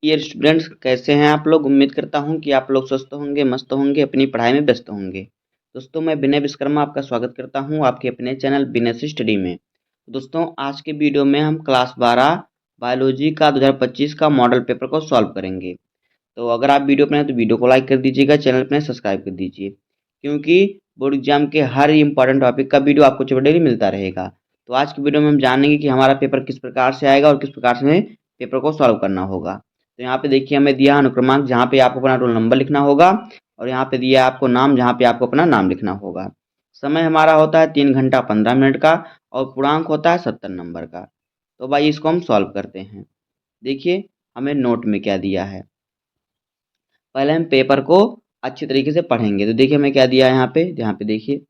ये स्टूडेंट्स कैसे हैं आप लोग। उम्मीद करता हूं कि आप लोग स्वस्थ होंगे, मस्त होंगे, अपनी पढ़ाई में व्यस्त होंगे। दोस्तों मैं विनय विश्वकर्मा आपका स्वागत करता हूं आपके अपने चैनल विनय स्टडी में। दोस्तों आज के वीडियो में हम क्लास 12 बायोलॉजी का 2025 का मॉडल पेपर को सॉल्व करेंगे। तो अगर आप वीडियो पर हैं तो वीडियो को लाइक कर दीजिएगा, चैनल पर सब्सक्राइब कर दीजिए, क्योंकि बोर्ड एग्जाम के हर इंपॉर्टेंट टॉपिक का वीडियो आपको डेली मिलता रहेगा। तो आज की वीडियो में हम जानेंगे कि हमारा पेपर किस प्रकार से आएगा और किस प्रकार से हमें पेपर को सॉल्व करना होगा। तो यहाँ पे देखिए हमें दिया अनुक्रमांक, जहाँ पे आपको अपना रोल नंबर लिखना होगा, और यहाँ पे दिया आपको नाम, जहाँ पे आपको अपना नाम लिखना होगा। समय हमारा होता है 3 घंटा 15 मिनट का, और पूर्णांक होता है 70 नंबर का। तो भाई इसको हम सॉल्व करते हैं। देखिए हमें नोट में क्या दिया है, पहले हम पेपर को अच्छी तरीके से पढ़ेंगे। तो देखिए हमें क्या दिया है यहाँ पे देखिए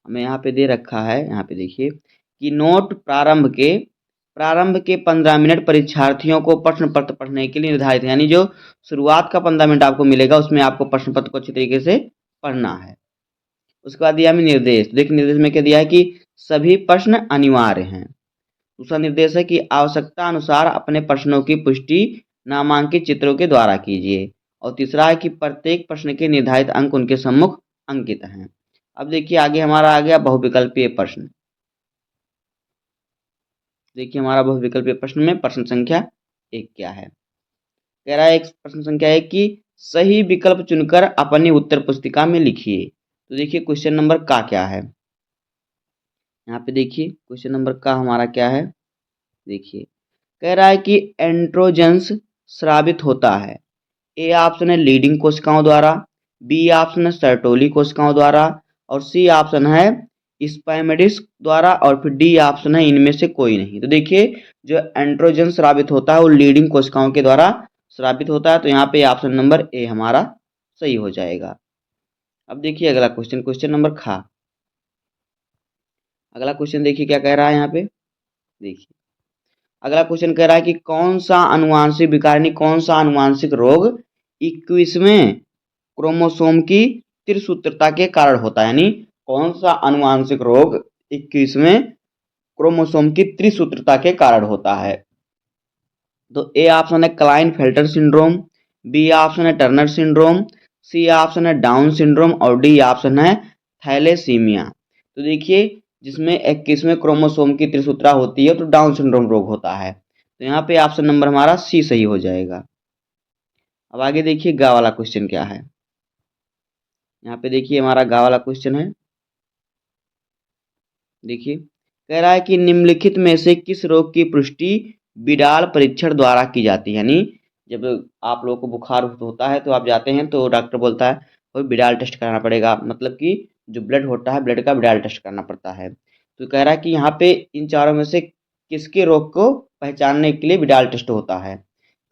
हमें यहाँ पे दे रखा है, यहाँ पे देखिए कि नोट प्रारंभ के 15 मिनट परीक्षार्थियों को प्रश्न पत्र पढ़ने के लिए निर्धारित है। यानी जो शुरुआत का 15 मिनट आपको मिलेगा उसमें आपको प्रश्न पत्र को अच्छी तरीके से पढ़ना है। उसके बाद दिया हमें निर्देश। देखिए निर्देश में क्या दिया है कि सभी प्रश्न अनिवार्य हैं। दूसरा निर्देश है कि आवश्यकता अनुसार अपने प्रश्नों की पुष्टि नामांकित चित्रों के द्वारा कीजिए। और तीसरा है कि प्रत्येक प्रश्न के निर्धारित अंक उनके सम्मुख अंकित हैं। अब देखिए आगे हमारा आ गया बहुविकल्पीय प्रश्न। देखिए हमारा बहुविकल्पीय प्रश्न में प्रश्न संख्या 1 क्या है। कह रहा है एक प्रश्न संख्या 1 की सही विकल्प चुनकर अपनी उत्तर पुस्तिका में लिखिए। तो देखिए क्वेश्चन नंबर का क्या है, यहाँ पे देखिए क्वेश्चन नंबर का हमारा क्या है। देखिए कह रहा है कि एंड्रोजन्स स्रावित होता है। ए ऑप्शन है लीडिंग कोशिकाओं द्वारा, बी ऑप्शन है सर्टोली कोशिकाओं द्वारा, और सी ऑप्शन है स्पाइमेडिस द्वारा, और फिर डी ऑप्शन है इनमें से कोई नहीं। तो देखिए जो एंड्रोजन स्रावित होता है वो लीडिंग कोशिकाओं के द्वारा स्रावित होता है। तो यहाँ पे ऑप्शन नंबर ए हमारा सही हो जाएगा। अब देखिए अगला क्वेश्चन, क्वेश्चन नंबर खा। अगला क्वेश्चन देखिए क्या कह रहा है यहाँ पे। देखिए अगला क्वेश्चन कह रहा है कि कौन सा अनुवांशिक विकार यानी कौन सा अनुवांशिक रोग 21वें क्रोमोसोम की त्रिसूत्रता के कारण होता है। यानी कौन सा अनुवांशिक रोग 21वें क्रोमोसोम की त्रिसूत्रता के कारण होता है। तो ए ऑप्शन है क्लाइन फेल्टर सिंड्रोम, बी ऑप्शन है टर्नर सिंड्रोम, सी ऑप्शन है डाउन सिंड्रोम, और डी ऑप्शन है थैलेसीमिया। तो देखिए जिसमें 21वें क्रोमोसोम की त्रिसूत्रा होती है तो डाउन सिंड्रोम रोग होता है। तो यहाँ पे ऑप्शन नंबर हमारा सी सही हो जाएगा। अब आगे देखिए गा वाला क्वेश्चन क्या है। यहाँ पे देखिए हमारा गा वाला क्वेश्चन है। देखिए कह रहा है कि निम्नलिखित में से किस रोग की पुष्टि बिडाल परीक्षण द्वारा की जाती है। यानी जब आप लोगों को बुखार होता है तो आप जाते हैं तो डॉक्टर बोलता है कोई बिडाल टेस्ट कराना पड़ेगा, मतलब कि जो ब्लड होता है ब्लड का बिडाल टेस्ट करना पड़ता है। तो कह रहा है कि यहाँ पे इन चारों में से किसके रोग को पहचानने के लिए बिडाल टेस्ट होता है।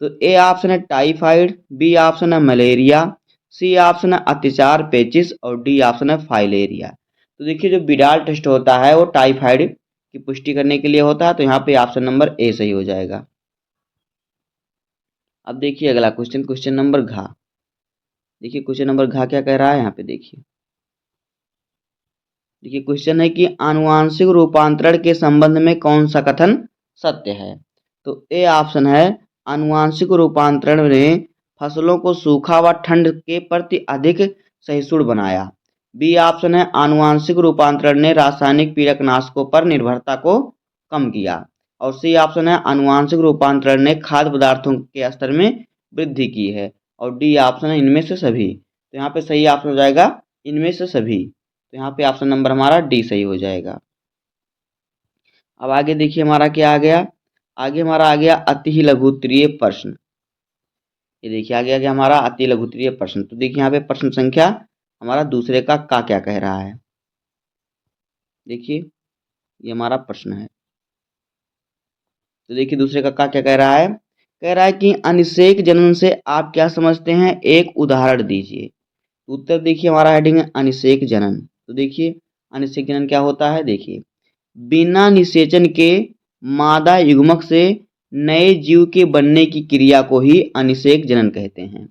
तो ए ऑप्शन है टाइफाइड, बी ऑप्शन है मलेरिया, सी ऑप्शन है अतिसार पेचिस, और डी ऑप्शन है फाइलेरिया। तो देखिए जो बिडाल टेस्ट होता है वो टाइफाइड की पुष्टि करने के लिए होता है। तो यहाँ पे ऑप्शन नंबर ए सही हो जाएगा। अब देखिए अगला क्वेश्चन, क्वेश्चन नंबर घा। देखिए क्वेश्चन नंबर घा क्या कह रहा है यहाँ पे देखिए। देखिए क्वेश्चन है कि आनुवांशिक रूपांतरण के संबंध में कौन सा कथन सत्य है। तो ए ऑप्शन है आनुवांशिक रूपांतरण ने फसलों को सूखा व ठंड के प्रति अधिक सहिष्णु बनाया। बी ऑप्शन है आनुवांशिक रूपांतरण ने रासायनिक पीड़कनाशकों पर निर्भरता को कम किया, और सी ऑप्शन है आनुवांशिक रूपांतरण ने खाद्य पदार्थों के स्तर में वृद्धि की है, और डी ऑप्शन है इनमें से सभी। तो यहाँ पे सही ऑप्शन हो जाएगा इनमें से सभी। तो यहाँ पे ऑप्शन नंबर हमारा डी सही हो जाएगा। अब आगे देखिए हमारा क्या आ गया, आगे हमारा आ गया अति ही लघुत्तरीय प्रश्न। ये देखिए आगे आ गया हमारा अति लघुत्तरीय प्रश्न। तो देखिए यहाँ पे प्रश्न संख्या हमारा दूसरे का क्या कह रहा है। देखिए ये हमारा प्रश्न है। तो देखिए दूसरे का क्या कह रहा है। कह रहा है कि अनिषेक जनन से आप क्या समझते हैं, एक उदाहरण दीजिए। उत्तर देखिए हमारा हेडिंग है अनिषेक जनन। तो देखिए अनिषेक जनन क्या होता है। देखिए बिना निषेचन के मादा युग्मक से नए जीव के बनने की क्रिया को ही अनिषेक जनन कहते हैं।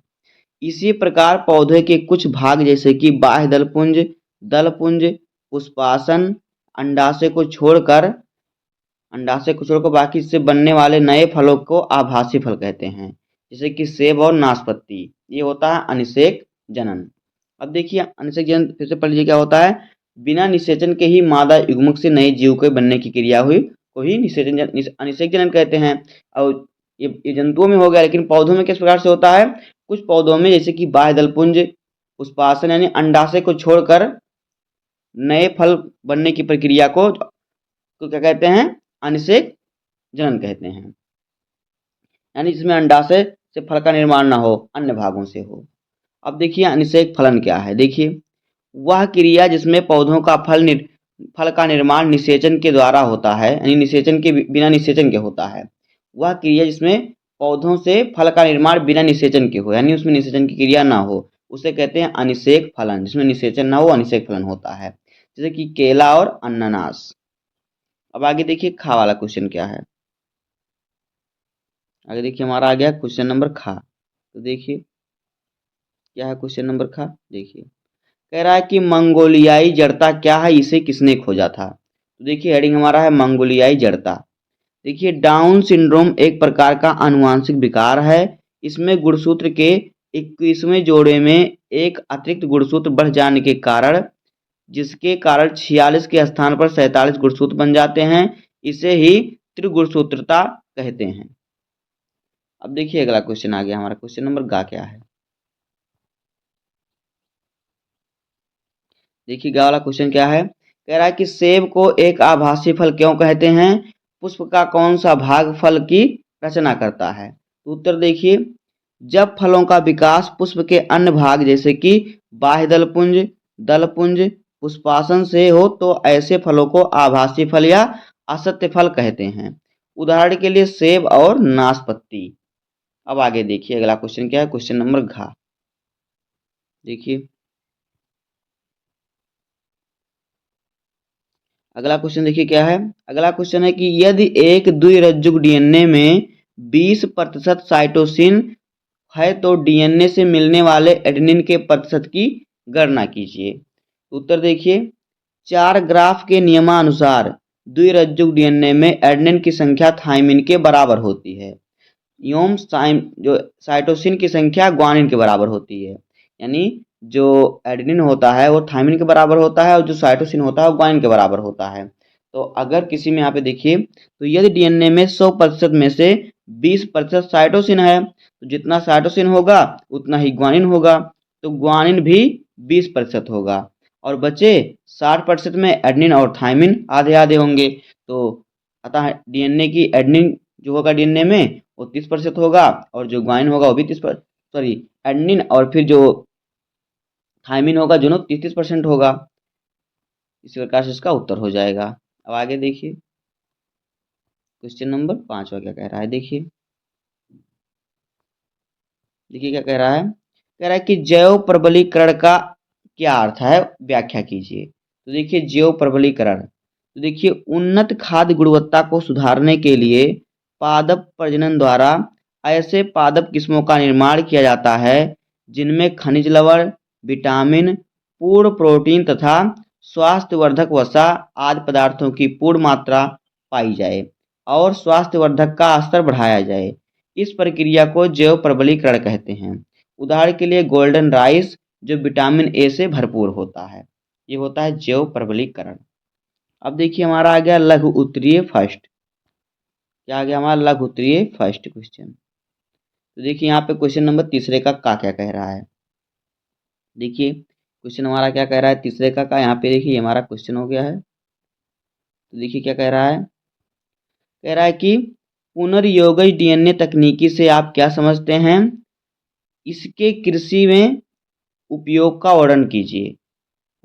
इसी प्रकार पौधे के कुछ भाग जैसे कि बाह्य दलपुंज, पुष्पासन, अंडाशय को छोड़कर अंडाशय को छोड़कर बाकी से बनने वाले नए फलों को आभासी फल कहते हैं, जैसे कि सेब और नाशपाती। ये होता है अनिषेक जनन। अब देखिए अनिषेक जनन फिर से पढ़ लीजिए क्या होता है। बिना निषेचन के ही मादा युग्मक से नए जीव के बनने की क्रिया हुई को ही अनिषेक जनन कहते हैं। और ये जंतुओं में हो गया, लेकिन पौधों में किस प्रकार से होता है। कुछ पौधों में जैसे कि बाह्य दलपुंज पुष्पासन यानी अंडाशय को छोड़कर नए फल बनने की प्रक्रिया को क्या कहते हैं, अनिषेक जनन कहते हैं। यानी जिसमें अंडाशय से फल का निर्माण ना हो, अन्य भागों से हो। अब देखिए अनिषेक फलन क्या है। देखिए वह क्रिया जिसमें पौधों का फल का निर्माण निषेचन के द्वारा होता है, यानी निषेचन के बिना निषेचन के होता है। वह क्रिया जिसमें पौधों से फल का निर्माण बिना निषेचन के हो, यानी उसमें निषेचन की क्रिया ना हो, उसे कहते हैं अनिषेक फलन। जिसमें निषेचन ना हो अनिषेक फलन होता है, जैसे कि केला और अनानास। अब आगे देखिए खा वाला क्वेश्चन क्या है। आगे देखिए हमारा आ गया क्वेश्चन नंबर खा। तो देखिए क्या है क्वेश्चन नंबर खा। देखिए कह रहा है कि मंगोलियाई जड़ता क्या है, इसे किसने खोजा था। तो देखिए हेडिंग हमारा है मंगोलियाई जड़ता। देखिए डाउन सिंड्रोम एक प्रकार का आनुवांशिक विकार है। इसमें गुणसूत्र के 21वें जोड़े में एक अतिरिक्त गुणसूत्र बढ़ जाने के कारण, जिसके कारण 46 के स्थान पर 47 गुणसूत्र बन जाते हैं, इसे ही त्रिगुणसूत्रता कहते हैं। अब देखिए अगला क्वेश्चन आ गया हमारा, क्वेश्चन नंबर गा क्या है। देखिए गा वाला क्वेश्चन क्या है। कह रहा है कि सेब को एक आभासी फल क्यों कहते हैं, पुष्प का कौन सा भाग फल की रचना करता है। तो उत्तर देखिए, जब फलों का विकास पुष्प के अन्य भाग जैसे कि बाह्य दलपुंज पुष्पासन से हो तो ऐसे फलों को आभासी फल या असत्य फल कहते हैं। उदाहरण के लिए सेब और नाशपाती। अब आगे देखिए अगला क्वेश्चन क्या है, क्वेश्चन नंबर घ। देखिए अगला क्वेश्चन देखिए क्या है। अगला क्वेश्चन है कि यदि एक द्विरज्जुक डीएनए में 20% साइटोसिन है तो डीएनए से मिलने वाले एडेनिन के प्रतिशत की गणना कीजिए। उत्तर देखिए, 4 ग्राफ के नियमानुसार द्विरज्जुक डीएनए में एडेनिन की संख्या थाइमिन के बराबर होती है, एवं जो साइटोसिन की संख्या ग्वानिन के बराबर होती है। यानी जो एडेनिन होता है वो थाइमिन के बराबर होता है और जो साइटोसिन होता है वो ग्वानिन के बराबर होता है। तो अगर किसी में यहाँ पे देखिए, तो यदि डीएनए में 100% में से 20% साइटोसिन है, तो जितना साइटोसिन होगा उतना ही ग्वानिन होगा, तो ग्वानिन भी 20% होगा, और बचे 60% में एडेनिन और थाइमिन आधे आधे होंगे। तो अतः डीएनए की एडेनिन जो होगा डीएनए में वो 30% होगा, और जो ग्वानिन होगा वो भी 30%, सॉरी एडेनिन और फिर जो थाइमिन होगा दोनों 30% होगा। इसी प्रकार से इसका उत्तर हो जाएगा। अब आगे देखिए क्वेश्चन नंबर 5 क्या कह रहा है। देखिए क्या कह रहा है। कह रहा है कि जैव प्रबलीकरण का क्या अर्थ है, व्याख्या कीजिए। तो देखिए जैव प्रबलीकरण, तो देखिए उन्नत खाद्य गुणवत्ता को सुधारने के लिए पादप प्रजनन द्वारा ऐसे पादप किस्मों का निर्माण किया जाता है जिनमें खनिज लवण, विटामिन, पूर्ण प्रोटीन तथा स्वास्थ्यवर्धक वसा आदि पदार्थों की पूर्ण मात्रा पाई जाए और स्वास्थ्यवर्धक का स्तर बढ़ाया जाए। इस प्रक्रिया को जैव प्रबलीकरण कहते हैं। उदाहरण के लिए गोल्डन राइस जो विटामिन ए से भरपूर होता है, ये होता है जैव प्रबलीकरण। अब देखिए हमारा आ गया लघु उत्तरीय फर्स्ट। क्या आ गया हमारा लघु उत्तरीय फर्स्ट क्वेश्चन। तो देखिए यहाँ पे क्वेश्चन नंबर तीसरे का क्या कह रहा है। देखिए क्वेश्चन हमारा क्या कह रहा है तीसरे का यहाँ पे देखिए हमारा क्वेश्चन हो गया है। तो देखिए क्या कह रहा है। कह रहा है कि पुनर्योगज डीएनए तकनीकी से आप क्या समझते हैं, इसके कृषि में उपयोग का वर्णन कीजिए।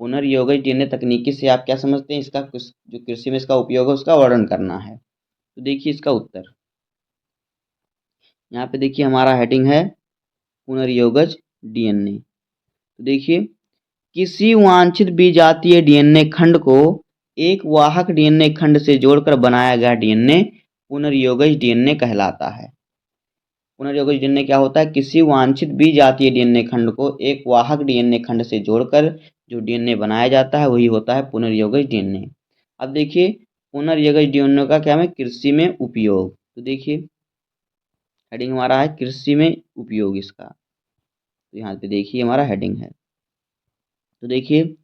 पुनर्योगज डीएनए तकनीकी से आप क्या समझते हैं, इसका जो कृषि में इसका उपयोग है उसका वर्णन करना है। तो देखिए इसका उत्तर यहाँ पे देखिए हमारा हेडिंग है पुनर्योगज डीएनए। तो देखिए किसी वांछित विजातीय डीएनए खंड को एक वाहक डीएनए खंड से जोड़कर बनाया गया डीएनए पुनर्योगज डीएनए कहलाता है। पुनर्योगज डीएनए क्या होता है, किसी वांछित विजातीय डीएनए खंड को एक वाहक डीएनए खंड से जोड़कर जो डीएनए बनाया जाता है वही होता है पुनर्योगज डीएनए। अब देखिए पुनर्यगज डीएनए का क्या है, कृषि में उपयोग। तो देखिए हेडिंग हमारा है कृषि में उपयोग इसका। तो यहाँ पे देखिए हमारा हेडिंग है। तो देखिए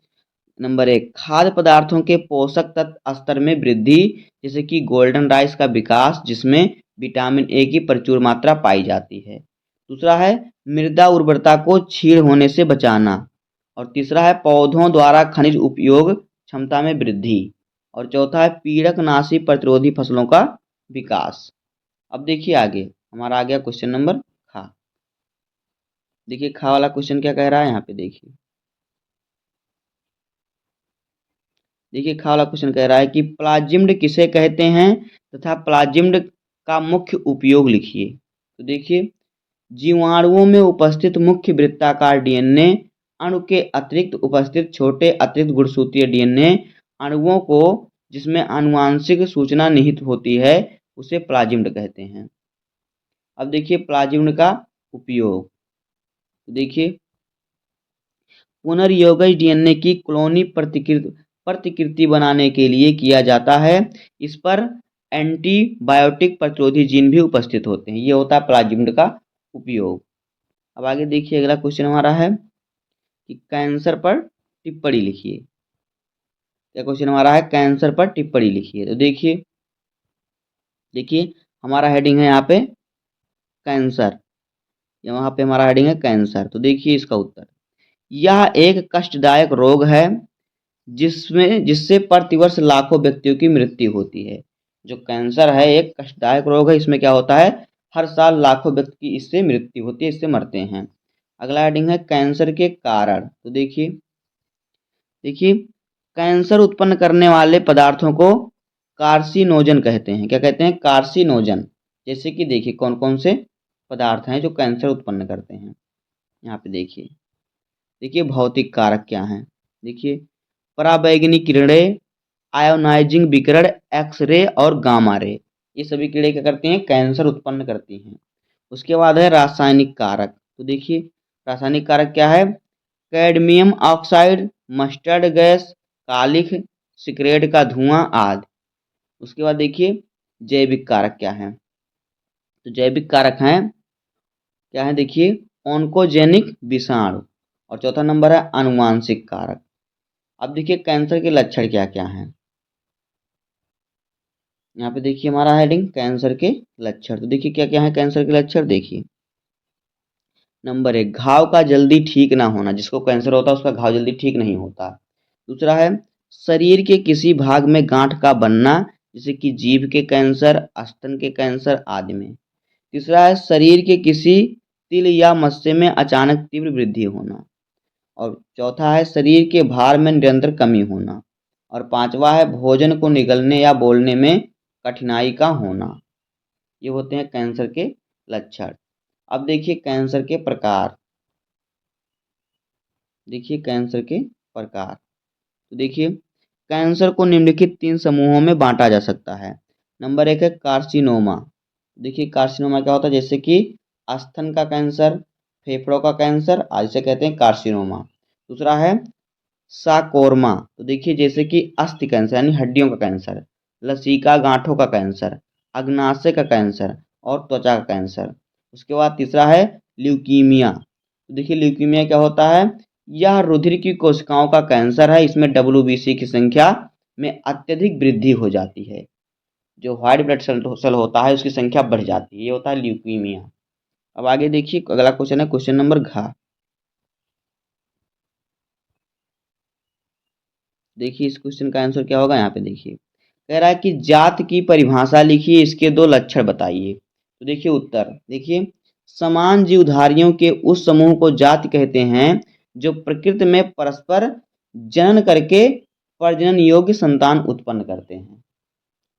नंबर 1, खाद्य पदार्थों के पोषक तत्व स्तर में वृद्धि, जैसे कि गोल्डन राइस का विकास जिसमें विटामिन ए की प्रचुर मात्रा पाई जाती है। दूसरा है मृदा उर्वरता को क्षीण होने से बचाना। और तीसरा है पौधों द्वारा खनिज उपयोग क्षमता में वृद्धि। और चौथा है पीड़कनाशी प्रतिरोधी फसलों का विकास। अब देखिए आगे हमारा आ गया क्वेश्चन नंबर खा। देखिए खा वाला क्वेश्चन क्या कह रहा है यहाँ पे देखिए। देखिए खा वाला क्वेश्चन कह रहा है कि प्लाजिम्ड किसे कहते हैं तथा प्लाजिम्ड का मुख्य उपयोग लिखिए। तो देखिए जीवाणुओं में उपस्थित मुख्य वृत्ताकार डीएनए अणु के अतिरिक्त उपस्थित छोटे अतिरिक्त गुणसूत्रीय डीएनए अणुओं को जिसमें आनुवांशिक सूचना निहित होती है उसे प्लाजिम्ड कहते हैं। अब देखिए प्लाजिम्ड का उपयोग। देखिए पुनर्योगज डीएनए की क्लोनी प्रतिकृति बनाने के लिए किया जाता है। इस पर एंटीबायोटिक प्रतिरोधी जीन भी उपस्थित होते हैं। ये होता है प्लाजिम्ड का उपयोग। अब आगे देखिए अगला क्वेश्चन हमारा है कि कैंसर पर टिप्पणी लिखिए। क्या क्वेश्चन हमारा है, कैंसर पर टिप्पणी लिखिए। तो देखिए हमारा हेडिंग है यहाँ पे कैंसर, यहाँ पे हमारा हेडिंग है कैंसर। तो देखिए इसका उत्तर, यह एक कष्टदायक रोग है जिससे प्रतिवर्ष लाखों व्यक्तियों की मृत्यु होती है। जो कैंसर है एक कष्टदायक रोग है, इसमें क्या होता है हर साल लाखों व्यक्ति की इससे मृत्यु होती है, इससे मरते हैं। अगला हेडिंग है कैंसर के कारण। तो देखिए कैंसर उत्पन्न करने वाले पदार्थों को कार्सिनोजन कहते हैं। क्या कहते हैं, कार्सिनोजन। जैसे कि देखिए कौन कौन से पदार्थ हैं जो कैंसर उत्पन्न करते हैं। यहाँ पे देखिए भौतिक कारक क्या हैं। देखिए पराबैंगनी किरणें, आयोनाइजिंग विकिरण, एक्सरे और गामा रे, ये सभी किरणें क्या करती हैं, कैंसर उत्पन्न करती हैं। उसके बाद है रासायनिक कारक। तो देखिए रासायनिक कारक क्या है, कैडमियम ऑक्साइड, मस्टर्ड गैस, कालिख, सिगरेट का धुआं आदि। उसके बाद देखिए जैविक कारक क्या है। तो जैविक कारक हैं क्या है, देखिए ऑन्कोजेनिक विषाणु। और चौथा नंबर है आनुवांशिक कारक। अब देखिए कैंसर के लक्षण क्या क्या हैं। यहाँ पे देखिए हमारा हेडिंग कैंसर के लक्षण। तो देखिए क्या क्या है कैंसर के लक्षण। देखिए नंबर 1, घाव का जल्दी ठीक ना होना, जिसको कैंसर होता है उसका घाव जल्दी ठीक नहीं होता। दूसरा है शरीर के किसी भाग में गांठ का बनना, जैसे कि जीभ के कैंसर, स्तन के कैंसर आदि में। तीसरा है शरीर के किसी तिल या मस्से में अचानक तीव्र वृद्धि होना। और चौथा है शरीर के भार में निरंतर कमी होना। और पांचवा है भोजन को निगलने या बोलने में कठिनाई का होना। ये होते हैं कैंसर के लक्षण। अब देखिए कैंसर के प्रकार। देखिए कैंसर के प्रकार। तो देखिए कैंसर को निम्नलिखित 3 समूहों में बांटा जा सकता है। नंबर 1 है कार्सिनोमा। देखिए कार्सिनोमा क्या होता है, जैसे कि स्तन का कैंसर, फेफड़ों का कैंसर आदि से कहते हैं कार्सिनोमा। दूसरा है साकोरमा। तो देखिए जैसे कि अस्थि कैंसर यानी हड्डियों का कैंसर, लसीका गांठों का कैंसर, अग्नाशय का कैंसर और त्वचा का कैंसर। उसके बाद तीसरा है ल्यूकीमिया। तो देखिए ल्यूकीमिया क्या होता है, यह रुधिर की कोशिकाओं का कैंसर है। इसमें WBC की संख्या में अत्यधिक वृद्धि हो जाती है। जो व्हाइट ब्लड सेल होता है उसकी संख्या बढ़ जाती है, ये होता है ल्यूकीमिया। अब आगे देखिए अगला क्वेश्चन है क्वेश्चन नंबर घ। देखिए इस क्वेश्चन का आंसर क्या होगा, यहाँ पे देखिए कह रहा है कि जात की परिभाषा लिखिए, इसके 2 लक्षण बताइए। तो देखिए उत्तर, देखिए समान जीवधारियों के उस समूह को जाति कहते हैं जो प्रकृति में परस्पर जनन करके प्रजनन योग्य संतान उत्पन्न करते हैं।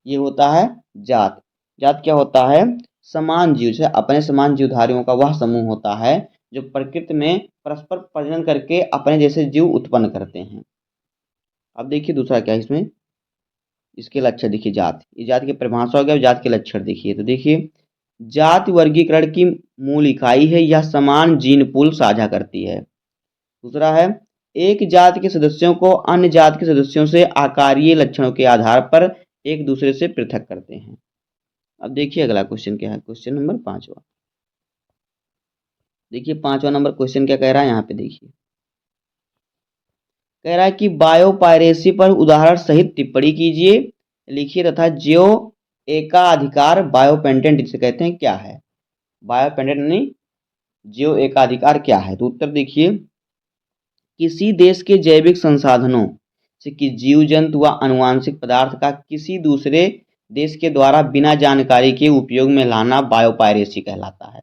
ये होता है जात। जात क्या होता है, समान जीव से अपने समान जीवधारियों का वह समूह होता है जो प्रकृति में परस्पर प्रजनन करके अपने जैसे जीव उत्पन्न करते हैं। अब देखिए दूसरा क्या है इसमें, इसके लक्षण देखिए जात, ये जात की परिभाषा हो गया। जात के लक्षण देखिए। तो देखिए जाति वर्गीकरण की मूल इकाई है, यह समान जीन पूल साझा करती है। दूसरा है एक जात के सदस्यों को अन्य जात के सदस्यों से आकारीय लक्षणों के आधार पर एक दूसरे से पृथक करते हैं। अब देखिए अगला क्वेश्चन क्या है, क्वेश्चन नंबर 5वां। देखिए 5वां नंबर क्वेश्चन क्या कह रहा है यहाँ पे देखिए, कह रहा है कि बायोपायरेसी पर उदाहरण सहित टिप्पणी कीजिए, लिखिए तथा ज्यो एकाधिकार बायोपेटेंट जिसे कहते हैं क्या है। बायोपेटेंट यानी ज्यो एकाधिकार क्या है। तो उत्तर देखिए, किसी देश के जैविक संसाधनों से कि जीव जंतु व आनुवांशिक पदार्थ का किसी दूसरे देश के द्वारा बिना जानकारी के उपयोग में लाना बायोपायरेसी कहलाता है।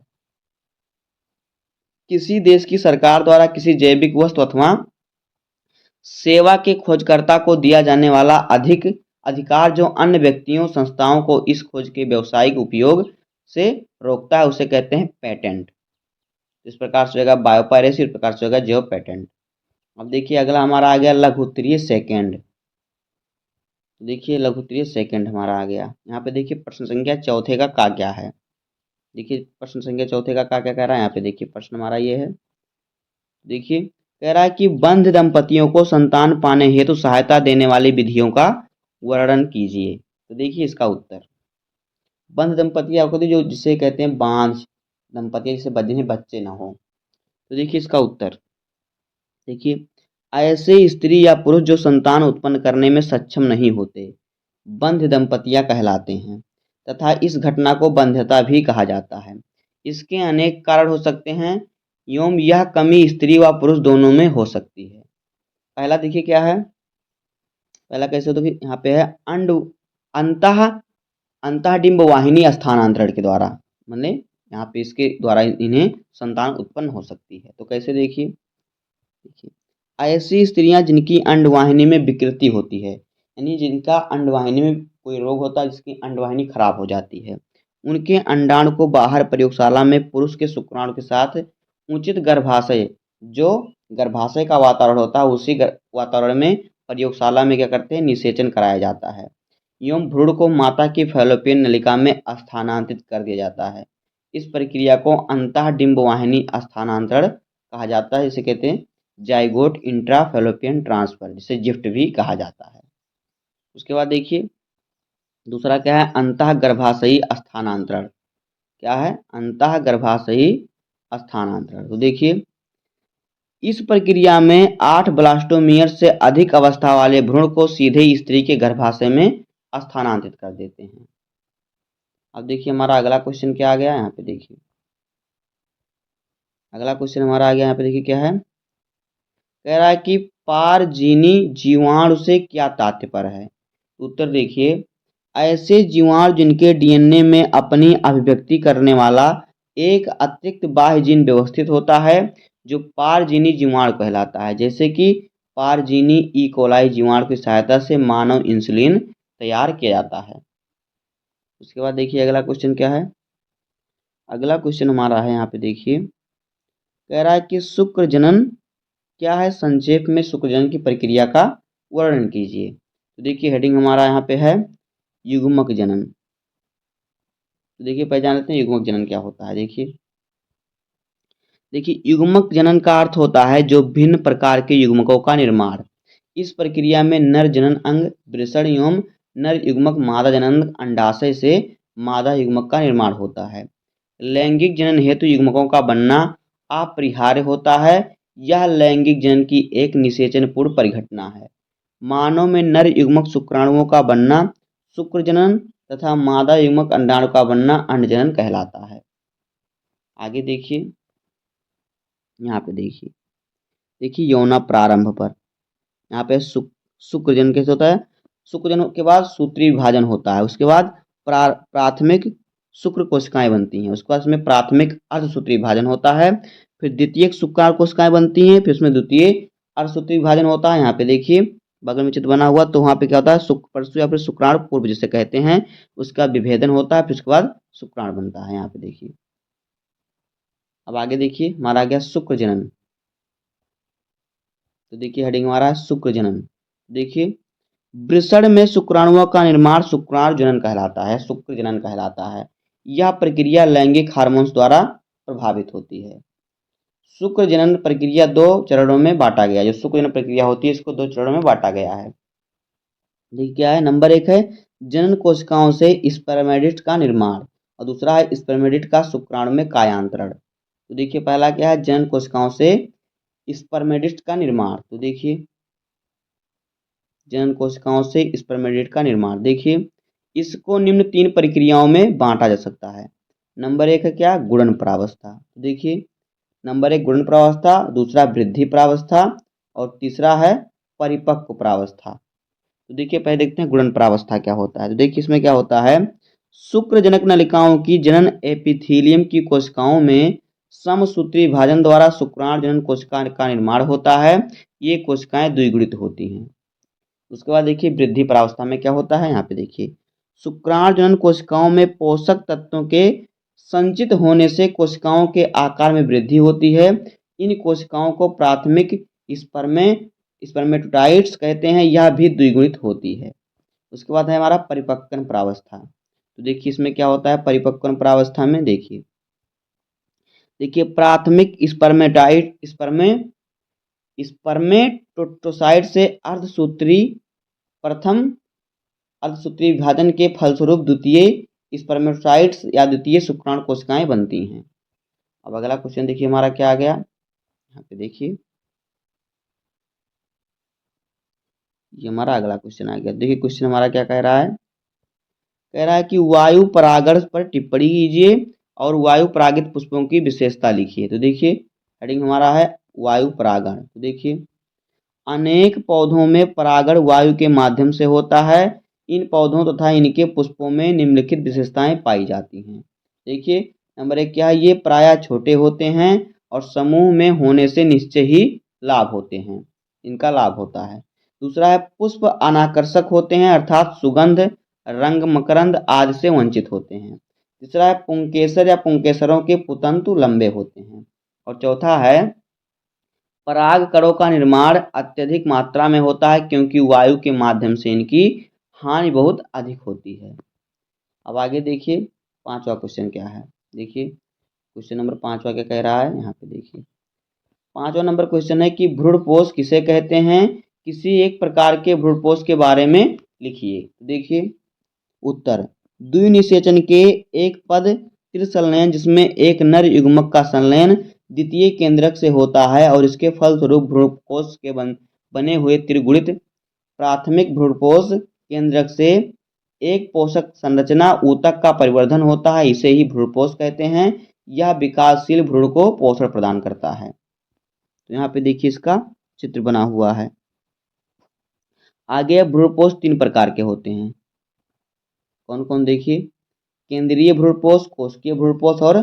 किसी देश की सरकार द्वारा किसी जैविक वस्तु अथवा सेवा के खोजकर्ता को दिया जाने वाला अधिक अधिकार जो अन्य व्यक्तियों संस्थाओं को इस खोज के व्यावसायिक उपयोग से रोकता है उसे कहते हैं पेटेंट। इस प्रकार से होगा बायोपायरेसी, इस प्रकार से होगा जियो पेटेंट। अब देखिए अगला हमारा आ गया लघुत्तरीय सेकंड। देखिए लघुत्तरीय सेकंड हमारा आ गया, यहाँ पे देखिए प्रश्न संख्या चौथे का क्या है। देखिए प्रश्न संख्या चौथे का क्या कह रहा है, यहाँ पे देखिए प्रश्न हमारा ये है। देखिए कह रहा है कि बंध दंपतियों को संतान पाने हेतु सहायता देने वाली विधियों का वर्णन कीजिए। तो देखिए इसका उत्तर, बंध दंपति आपको जो जिसे कहते हैं बांझ दंपति जिसे जिन्हें बच्चे ना हो। तो देखिए इसका उत्तर, देखिए ऐसे स्त्री या पुरुष जो संतान उत्पन्न करने में सक्षम नहीं होते बंध दंपतियां कहलाते हैं तथा इस घटना को बंध्यता भी कहा जाता है। इसके अनेक कारण हो सकते हैं एवं यह कमी स्त्री व पुरुष दोनों में हो सकती है। पहला देखिए क्या है, पहला कैसे हो, तो यहाँ पे है अंड अंतः अंतःडिंब वाहिनी स्थानांतरण के द्वारा, मतलब यहाँ पे इसके द्वारा इन्हें संतान उत्पन्न हो सकती है। तो कैसे देखिए, देखिए ऐसी स्त्रियां जिनकी अंडवाहिनी में विकृति होती है, यानी जिनका अंडवाहिनी में कोई रोग होता है जिसकी अंडवाहिनी खराब हो जाती है, उनके अंडाणु को बाहर प्रयोगशाला में पुरुष के शुक्राणु के साथ उचित गर्भाशय, जो गर्भाशय का वातावरण होता है उसी वातावरण में प्रयोगशाला में क्या करते हैं निषेचन कराया जाता है एवं भ्रूण को माता की फैलोपियन नलिका में स्थानांतरित कर दिया जाता है। इस प्रक्रिया को अंतःडिंबवाहिनी स्थानांतरण कहा जाता है, जिसे कहते हैं जाइगोट इंट्राफैलोपियन ट्रांसफर, जिसे जिफ्ट भी कहा जाता है। उसके बाद देखिए दूसरा क्या है, अंतः गर्भाशयी स्थानांतरण। क्या है, अंतः गर्भाशयी स्थानांतरण। तो देखिए इस प्रक्रिया में 8 ब्लास्टोमियर से अधिक अवस्था वाले भ्रूण को सीधे स्त्री के गर्भाशय में स्थानांतरित कर देते हैं। अब देखिए हमारा अगला क्वेश्चन क्या आ गया, यहाँ पे देखिए अगला क्वेश्चन हमारा आ गया, यहाँ पे देखिए क्या है, कह रहा है कि पारजीनी जीवाणु से क्या तात्पर्य है। उत्तर देखिए, ऐसे जीवाणु जिनके डीएनए में अपनी अभिव्यक्ति करने वाला एक अतिरिक्त बाह्य जीन व्यवस्थित होता है जो पारजीनी जीवाणु कहलाता है। जैसे कि पारजीनी ई कोलाई जीवाणु की सहायता से मानव इंसुलिन तैयार किया जाता है। उसके बाद देखिए अगला क्वेश्चन क्या है, अगला क्वेश्चन हमारा है यहाँ पे देखिए, कह रहा है कि शुक्र जनन क्या है, संक्षेप में शुक्र जनन की प्रक्रिया का वर्णन कीजिए। तो देखिए हेडिंग हमारा यहाँ पे है युग्मक जनन। तो देखिए पहचान लेते हैं युग्मक जनन क्या होता है। देखिए युग्मक जनन का अर्थ होता है जो भिन्न प्रकार के युग्मकों का निर्माण। इस प्रक्रिया में नर जनन अंग वृषण एवं नर युग्मक मादा जनन अंडाशय से मादा युग्मक का निर्माण होता है। लैंगिक जनन हेतु युग्मकों का बनना अपरिहार्य होता है। यह लैंगिक जनन की एक निषेचनपूर्ण परिघटना है। मानव में नर युग्मक शुक्राणुओं का बनना शुक्र जनन तथा मादा युग्मक अंडाणु का बनना अंड जनन कहलाता है। आगे देखिए यहाँ पे देखिए यौना प्रारंभ पर, यहाँ पे शुक्र जनन कैसे होता है, शुक्र जनन के बाद सूत्री विभाजन होता है। उसके बाद प्राथमिक शुक्र कोशिकाएं बनती हैं, उसके बाद इसमें प्राथमिक अर्धसूत्री विभाजन होता है, फिर द्वितीयक शुक्राणु कोशिकाएं बनती हैं, फिर उसमें द्वितीय अर्धसूत्री विभाजन होता है। यहाँ पे देखिए बगल में चित्र बना हुआ, तो वहाँ पे क्या होता है शुक्र परसु या फिर शुक्राणु पूर्व जिसे कहते हैं उसका विभेदन होता है, फिर उसके बाद शुक्राणु बनता है। यहाँ पे देखिए अब आगे देखिए हमारा आ गया शुक्र जनन। तो देखिए हेडिंग हमारा है शुक्र जनन। देखिए वृषण में शुक्राणुओं का निर्माण शुक्राणु जनन कहलाता है, शुक्र जनन कहलाता है। यह प्रक्रिया लैंगिक हार्मोन्स द्वारा प्रभावित होती है। शुक्र जनन प्रक्रिया 2 चरणों में बांटा गया, जो शुक्र जनन प्रक्रिया होती है इसको 2 चरणों में बांटा गया है। देखिए क्या है, नंबर 1 है जनन कोशिकाओं से स्पर्मेटिड का निर्माण, और दूसरा है स्पर्मेटिड का शुक्राणु में कायांतरण। तो देखिए पहला क्या है, जनन कोशिकाओं से स्पर्मेटिड का निर्माण। तो देखिए जनन कोशिकाओं से स्पर्मेटिड का निर्माण, देखिए इसको निम्न 3 प्रक्रियाओं में बांटा जा सकता है। नंबर 1 है क्या, गुणन प्रावस्था। तो देखिए नंबर 1 गुणन प्रावस्था, दूसरा वृद्धि प्रावस्था, और तीसरा है परिपक्व प्रावस्था। तो देखिए पहले देखते हैं गुणन प्रावस्था क्या होता है। तो देखिए इसमें क्या होता है, शुक्रजनक नलिकाओं की जनन एपिथीलियम की कोशिकाओं में समसूत्री विभाजन द्वारा शुक्राणु जनन कोशिका का निर्माण होता है। ये कोशिकाएं द्विगुणित होती हैं। उसके बाद देखिए वृद्धि प्रावस्था में क्या होता है, यहाँ पे देखिए शुक्राणु जनन कोशिकाओं में पोषक तत्वों के संचित होने से कोशिकाओं के आकार में वृद्धि होती है। इन कोशिकाओं को प्राथमिक स्पर्मेटोटाइट्स कहते हैं, यह भी द्विगुणित होती है। उसके बाद है हमारा परिपक्वन प्रावस्था। तो देखिए इसमें क्या होता है परिपक्वन प्रावस्था में, देखिए प्राथमिक स्पर्मेटोसाइट से प्रथम अर्धसूत्री विभाजन के फलस्वरूप द्वितीय स्पर्मेटोसाइट्स या द्वितीय शुक्राणु कोशिकाएं बनती हैं। अब अगला क्वेश्चन देखिए हमारा क्या आ गया, यहाँ पे देखिए ये हमारा अगला क्वेश्चन आ गया। देखिए क्वेश्चन हमारा क्या कह रहा है, कह रहा है कि वायु परागण पर टिप्पणी कीजिए और वायु परागित पुष्पों की विशेषता लिखिए। तो देखिए हेडिंग हमारा है वायु परागण। तो देखिए अनेक पौधों में परागण वायु के माध्यम से होता है। इन पौधों तथा इनके पुष्पों में निम्नलिखित विशेषताएं पाई जाती हैं। देखिए नंबर 1 क्या है, ये प्रायः छोटे होते हैं और समूह में होने से निश्चय ही लाभ होते हैं, इनका लाभ होता है। दूसरा है पुष्प अनाकर्षक होते हैं, अर्थात सुगंध, रंग, मकरंद आदि से वंचित होते हैं। तीसरा है पुंकेसर या पुंकेसरों के पुतंतु लंबे होते हैं। और चौथा है परागकणों का निर्माण अत्यधिक मात्रा में होता है, क्योंकि वायु के माध्यम से इनकी हानि बहुत अधिक होती है। अब आगे देखिए 5वां क्वेश्चन क्या है, देखिए क्वेश्चन नंबर 5वां क्या कह रहा है, यहाँ पे देखिए 5वां नंबर क्वेश्चन है कि भ्रूणपोष किसे कहते हैं, किसी एक प्रकार के भ्रूणपोष के बारे में लिखिए। देखिए उत्तर, द्विनिषेचन के एक पद त्रिसंलयन जिसमें एक नर युग्मक का संलयन द्वितीय केंद्रक से होता है और इसके फलस्वरूप भ्रूणपोष के बने हुए त्रिगुणित प्राथमिक भ्रूणपोष केंद्रक से एक पोषक संरचना ऊतक का परिवर्धन होता है, इसे ही भ्रूणपोष कहते हैं। यह विकासशील भ्रूण को पोषण प्रदान करता है। तो यहाँ पे देखिए इसका चित्र बना हुआ है। आगे भ्रूणपोष 3 प्रकार के होते हैं, कौन कौन देखिए, केंद्रीय भ्रूणपोष, कोशिकीय भ्रूणपोष और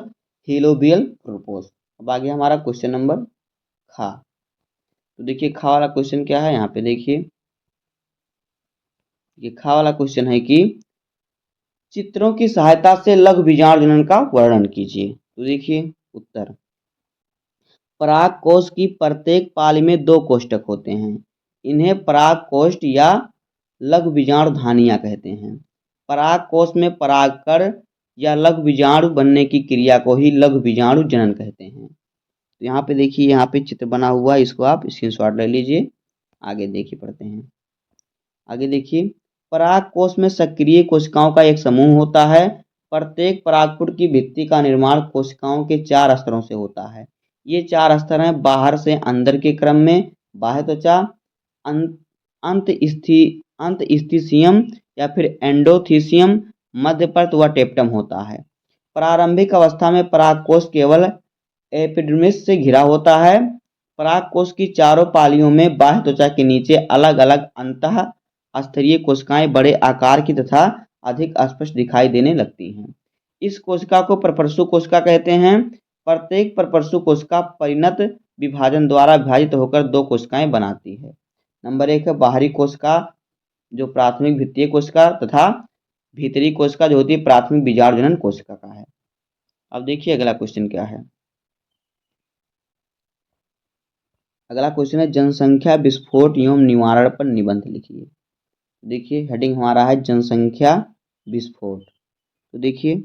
हिलोबियल भ्रूणपोष। अब आगे हमारा क्वेश्चन नंबर खा। तो देखिए खा वाला क्वेश्चन क्या है, यहाँ पे देखिए ये खा वाला क्वेश्चन है कि चित्रों की सहायता से लघु बीजाणु जनन का वर्णन कीजिए। तो देखिए उत्तर, पराग कोश की प्रत्येक पाली में 2 कोष्ठक होते हैं, इन्हें पराग कोष्ठ या लघु बीजाणु धानियां कहते हैं। पराग कोश में परागकण या लघु बीजाणु बनने की क्रिया को ही लघु बीजाणु जनन कहते हैं। तो यहाँ पे देखिए यहाँ पे चित्र बना हुआ है, इसको आप स्क्रीनशॉट ले लीजिए। आगे देखिए पढ़ते हैं, आगे देखिए पराग कोश में सक्रिय कोशिकाओं का एक समूह होता है। प्रत्येक परागपुट की भित्ति का निर्माण कोशिकाओं के 4 स्तरों से होता है। ये 4 स्तर हैं, बाहर से अंदर के क्रम में बाह्य त्वचा, अंतस्थिसियम या फिर एंडोथीसियम, मध्यपर्त व टेप्टम होता है। प्रारंभिक अवस्था में परागकोश केवल एपिडर्मिस से घिरा होता है। परागकोश की चारों पालियों में बाह्य त्वचा के नीचे अलग अलग अंतः स्तरीय कोशिकाएं बड़े आकार की तथा अधिक स्पष्ट दिखाई देने लगती हैं। इस कोशिका को परपरसु कोशिका कहते हैं। प्रत्येक परपरसु कोशिका परिणत विभाजन द्वारा विभाजित होकर 2 कोशिकाएं बनाती है। नंबर 1 है बाहरी कोशिका जो प्राथमिक भित्तीय कोशिका, तथा भीतरी कोशिका जो होती है प्राथमिक बीजाणु जनन कोशिका का है। अब देखिए अगला क्वेश्चन क्या है, अगला क्वेश्चन है जनसंख्या विस्फोट एवं निवारण पर निबंध लिखिए। देखिए हेडिंग हमारा है जनसंख्या विस्फोट। तो देखिए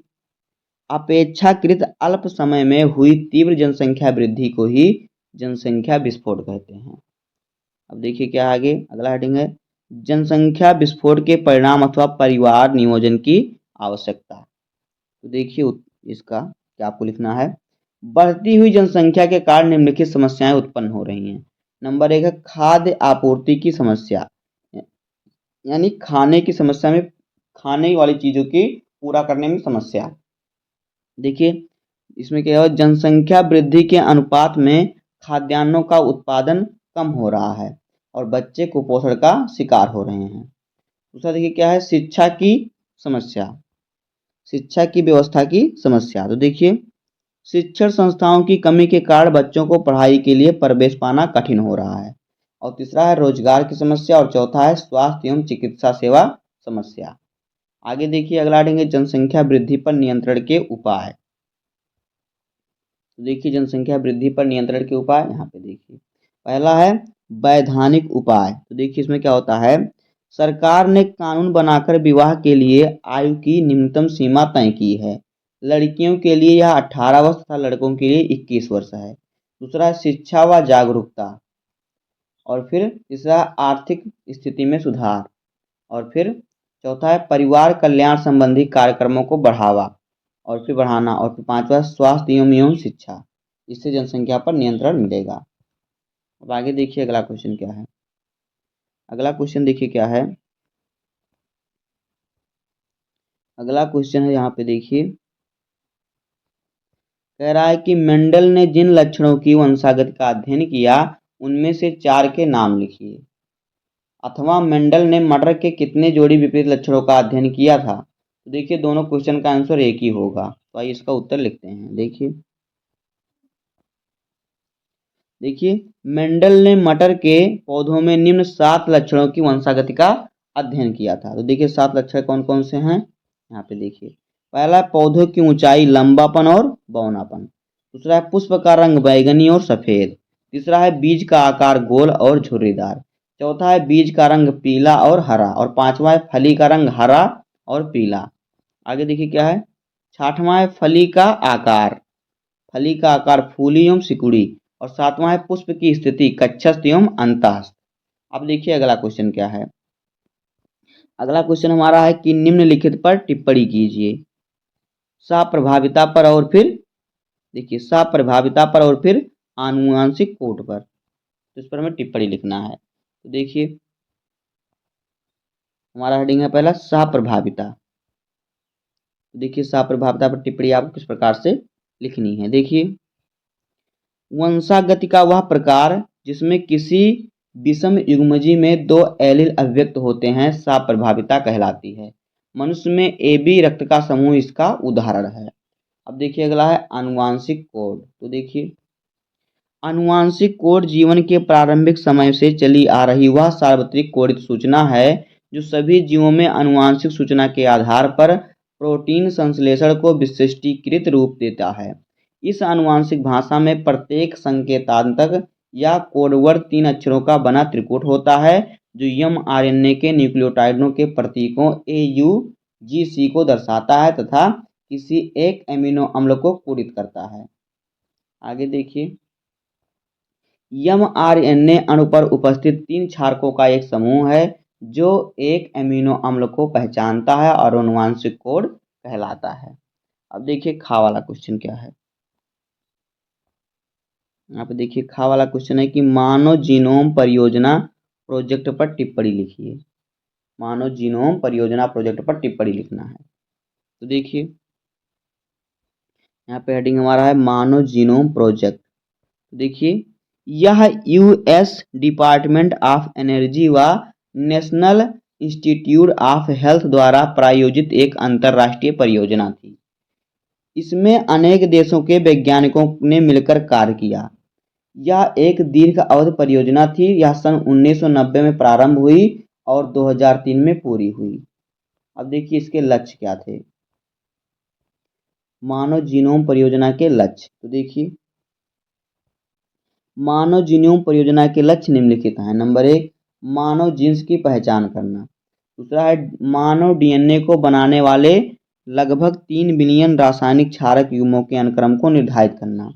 अपेक्षाकृत अल्प समय में हुई तीव्र जनसंख्या वृद्धि को ही जनसंख्या विस्फोट कहते हैं। अब देखिए क्या आगे अगला हेडिंग है, जनसंख्या विस्फोट के परिणाम अथवा परिवार नियोजन की आवश्यकता। तो देखिए इसका क्या आपको लिखना है। बढ़ती हुई जनसंख्या के कारण निम्नलिखित समस्याएं उत्पन्न हो रही हैं। नंबर 1 है खाद्य आपूर्ति की समस्या, यानी खाने की समस्या में, खाने वाली चीज़ों की पूरा करने में समस्या। देखिए इसमें क्या है, जनसंख्या वृद्धि के अनुपात में खाद्यान्नों का उत्पादन कम हो रहा है और बच्चे कुपोषण का शिकार हो रहे हैं। दूसरा देखिए क्या है, शिक्षा की समस्या, शिक्षा की व्यवस्था की समस्या। तो देखिए शिक्षण संस्थाओं की कमी के कारण बच्चों को पढ़ाई के लिए प्रवेश पाना कठिन हो रहा है। और तीसरा है रोजगार की समस्या और चौथा है स्वास्थ्य एवं चिकित्सा सेवा समस्या। आगे देखिए अगला देंगे जनसंख्या वृद्धि पर नियंत्रण के उपाय। तो देखिए जनसंख्या वृद्धि पर नियंत्रण के उपाय यहाँ पे देखिए, पहला है वैधानिक उपाय। तो देखिए इसमें क्या होता है, सरकार ने कानून बनाकर विवाह के लिए आयु की न्यूनतम सीमा तय की है। लड़कियों के लिए यह 18 वर्ष तथा लड़कों के लिए 21 वर्ष है। दूसरा शिक्षा व जागरूकता, और फिर तीसरा आर्थिक स्थिति में सुधार, और फिर चौथा है परिवार कल्याण संबंधी कार्यक्रमों को बढ़ावा और फिर बढ़ाना, और फिर पांचवा स्वास्थ्य एवं शिक्षा। इससे जनसंख्या पर नियंत्रण मिलेगा। अब आगे देखिए अगला क्वेश्चन क्या है। अगला क्वेश्चन देखिए क्या है, अगला क्वेश्चन है यहाँ पे देखिए, कह रहा है कि मेंडल ने जिन लक्षणों की वंशागत का अध्ययन किया उनमें से 4 के नाम लिखिए। अथवा मेंडल ने मटर के कितने जोड़ी विपरीत लक्षणों का अध्ययन किया था। तो देखिए दोनों क्वेश्चन का आंसर एक ही होगा, तो आइए इसका उत्तर लिखते हैं। देखिए मेंडल ने मटर के पौधों में निम्न 7 लक्षणों की वंशागति का अध्ययन किया था। तो देखिए 7 लक्षण कौन कौन से हैं यहाँ पे देखिए, पहला है पौधों की ऊंचाई, लंबापन और बौनापन। दूसरा है पुष्प का रंग बैंगनी और सफेद। तीसरा है बीज का आकार गोल और झुर्रीदार। चौथा है बीज का रंग पीला और हरा, और पांचवा है फली का रंग हरा और पीला। आगे देखिए क्या है, छठवां है फली का आकार फूली एवं सिकुड़ी, और सातवां है पुष्प की स्थिति कक्षस्थ एवं अंतःस्थ। अब देखिए अगला क्वेश्चन क्या है। अगला क्वेश्चन हमारा है कि निम्नलिखित पर टिप्पणी कीजिए। सप्रभाविता पर और फिर देखिए सप्रभाविता पर और फिर आनुवांशिक कोड पर, तो इस पर हमें टिप्पणी लिखना है। तो देखिए हमारा हेडिंग है पहला सप्रभाविता। तो देखिए सप्रभाविता पर टिप्पणी आपको किस प्रकार से लिखनी है। देखिए वंशागति का वह प्रकार जिसमें किसी विषम युग्मजी में 2 एलील अभिव्यक्त होते हैं सप्रभाविता कहलाती है। मनुष्य में AB रक्त का समूह इसका उदाहरण है। अब देखिए अगला है आनुवांशिक कोड। तो देखिए आनुवांशिक कोड जीवन के प्रारंभिक समय से चली आ रही वह सार्वत्रिक कोडित सूचना है जो सभी जीवों में आनुवांशिक सूचना के आधार पर प्रोटीन संश्लेषण को विशिष्टीकृत रूप देता है। इस आनुवांशिक भाषा में प्रत्येक संकेतांतक या कोडवर्ड 3 अक्षरों का बना त्रिकूट होता है जो mRNA के न्यूक्लियोटाइडों के प्रतीकों AUGC को दर्शाता है तथा किसी एक एमिनो अम्ल को कोडित करता है। आगे देखिए mRNA अणु पर उपस्थित 3 क्षारकों का एक समूह है जो एक एमिनो अम्ल को पहचानता है और आनुवांशिक कोड कहलाता है। अब देखिए खा वाला क्वेश्चन क्या है। यहाँ पे देखिए खा वाला क्वेश्चन है कि मानव जीनोम परियोजना प्रोजेक्ट पर टिप्पणी लिखिए। मानव जीनोम परियोजना प्रोजेक्ट पर टिप्पणी लिखना है। तो देखिए यहाँ पे हेडिंग हमारा है मानव जीनोम प्रोजेक्ट। देखिए यह US डिपार्टमेंट ऑफ एनर्जी व नेशनल इंस्टीट्यूट ऑफ हेल्थ द्वारा प्रायोजित एक अंतर्राष्ट्रीय परियोजना थी। इसमें अनेक देशों के वैज्ञानिकों ने मिलकर कार्य किया। यह एक दीर्घ अवधि परियोजना थी। यह सन 1990 में प्रारंभ हुई और 2003 में पूरी हुई। अब देखिए इसके लक्ष्य क्या थे। मानव जीनोम परियोजना के लक्ष्य, तो देखिए मानव जीनोम परियोजना के लक्ष्य निम्नलिखित हैं। नंबर 1 मानव जीन्स की पहचान करना। दूसरा है मानव DNA को बनाने वाले लगभग 3 बिलियन रासायनिक क्षारक युग्मों के अनुक्रम को निर्धारित करना।